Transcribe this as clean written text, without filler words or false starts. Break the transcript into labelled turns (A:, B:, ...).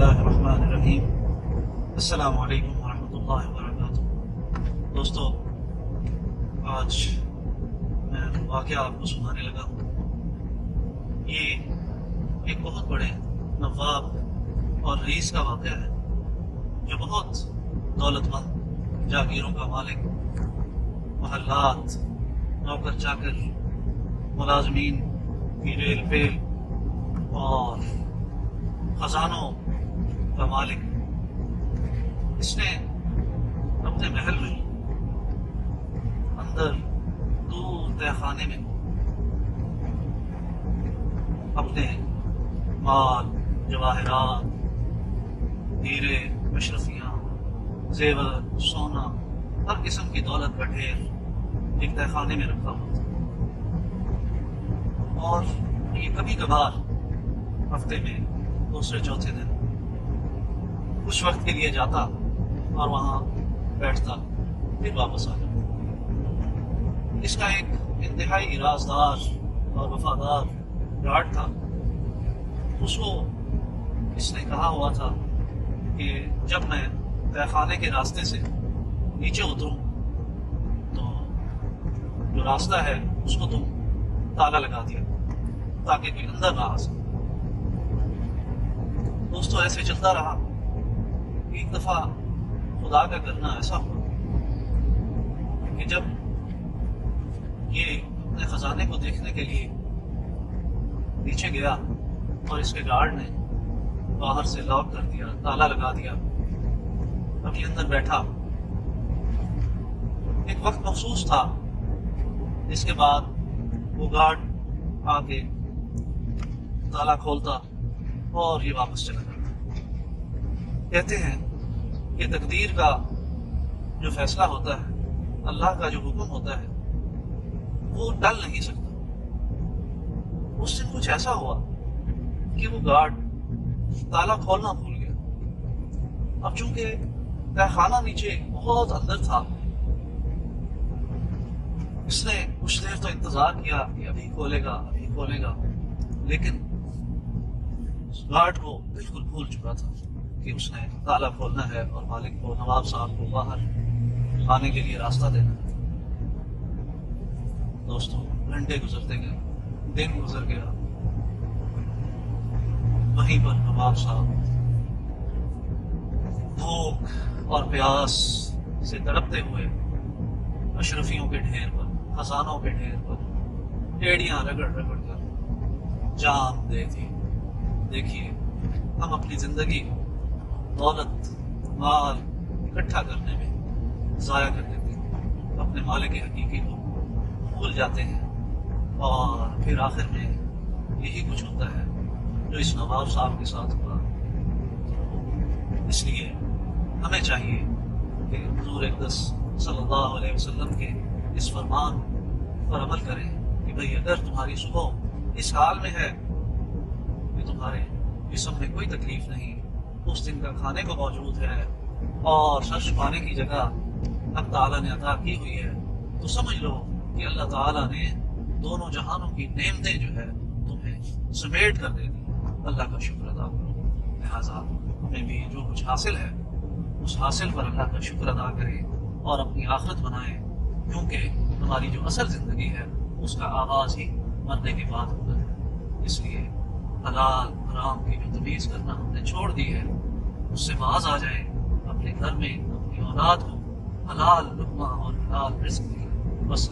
A: اللہ الرحمن الرحیم۔ السلام علیکم ورحمۃ اللہ وبرکاتہ۔ دوستو، آج میں واقعہ آپ کو سنانے لگا ہوں۔ یہ ایک بہت بڑے نواب اور رئیس کا واقعہ ہے جو بہت دولت مند جاگیروں کا مالک، محلات، نوکر چاکر، ملازمین کی ریل پیل اور خزانوں کا مالک، اس نے اپنے محل میں اندر دور تہ خانے میں اپنے مال، جواہرات، ہیرے، اشرفیاں، زیور، سونا، ہر قسم کی دولت کا ڈھیر ایک تہ خانے میں رکھا ہوا تھا، اور یہ کبھی کبھار ہفتے میں دوسرے چوتھے دن کچھ وقت کے لیے جاتا اور وہاں بیٹھتا، پھر واپس آ جاتا۔ اس کا ایک انتہائی رازدار اور وفادار گارڈ تھا۔ اس کو اس نے کہا ہوا تھا کہ جب میں تہ خانے کے راستے سے نیچے اتروں تو جو راستہ ہے اس کو تم تالا لگا دیا تاکہ کوئی اندر نہ آ سکے۔ دوستو، ایسے چلتا رہا۔ ایک دفعہ خدا کا کرنا ایسا ہوا کہ جب یہ اپنے خزانے کو دیکھنے کے لیے نیچے گیا اور اس کے گارڈ نے باہر سے لاک کر دیا، تالا لگا دیا، ابھی اندر بیٹھا۔ ایک وقت مخصوص تھا جس کے بعد وہ گارڈ آ کے تالا کھولتا اور یہ واپس چلا جاتا۔ کہتے ہیں کہ تقدیر کا جو فیصلہ ہوتا ہے، اللہ کا جو حکم ہوتا ہے، وہ ٹل نہیں سکتا۔ اس دن کچھ ایسا ہوا کہ وہ گارڈ تالا کھولنا بھول گیا۔ اب چونکہ تہ خانہ نیچے بہت اندر تھا، اس نے کچھ دیر تو انتظار کیا کہ ابھی کھولے گا، لیکن گارڈ کو بالکل بھول چکا تھا کہ اس نے تالا کھولنا ہے اور مالک کو، نواب صاحب کو باہر آنے کے لیے راستہ دینا ہے۔ دوستوں، گھنٹے گزرتے گئے، دن گزر گیا، وہیں پر نواب صاحب بھوک اور پیاس سے تڑپتے ہوئے اشرفیوں کے ڈھیر پر، خزانوں کے ڈھیر پر ایڑیاں رگڑ کر جان دے تھی۔ دیکھیے، ہم اپنی زندگی دولت، مال اکٹھا کرنے میں ضائع کر دیتے ہیں، اپنے مالک حقیقی کو بھول جاتے ہیں، اور پھر آخر میں یہی کچھ ہوتا ہے جو اس نواب صاحب کے ساتھ ہوا۔ اس لیے ہمیں چاہیے کہ حضور اقدس صلی اللہ علیہ وسلم کے اس فرمان پر عمل کریں کہ بھئی اگر تمہاری صبح اس حال میں ہے کہ تمہارے جسم میں کوئی تکلیف نہیں، اس دن کا کھانے کو موجود ہے اور سر چھپانے کی جگہ حق تعالیٰ نے عطا کی ہوئی ہے، تو سمجھ لو کہ اللہ تعالیٰ نے دونوں جہانوں کی نعمتیں جو ہے تمہیں سمیٹ کر دے دی۔ اللہ کا شکر ادا کرو۔ لہٰذا ہمیں بھی جو کچھ حاصل ہے اس حاصل پر اللہ کا شکر ادا کریں اور اپنی آخرت بنائیں، کیونکہ ہماری جو اصل زندگی ہے اس کا آغاز ہی مرنے کے بعد ہوتا ہے۔ اس لیے حلال حرام کی جو تمیز کرنا ہم نے چھوڑ دی ہے، اس سے باز آ جائیں، اپنے گھر میں اپنی اولاد کو حلال لقمہ اور حلال رزق دیں۔ بس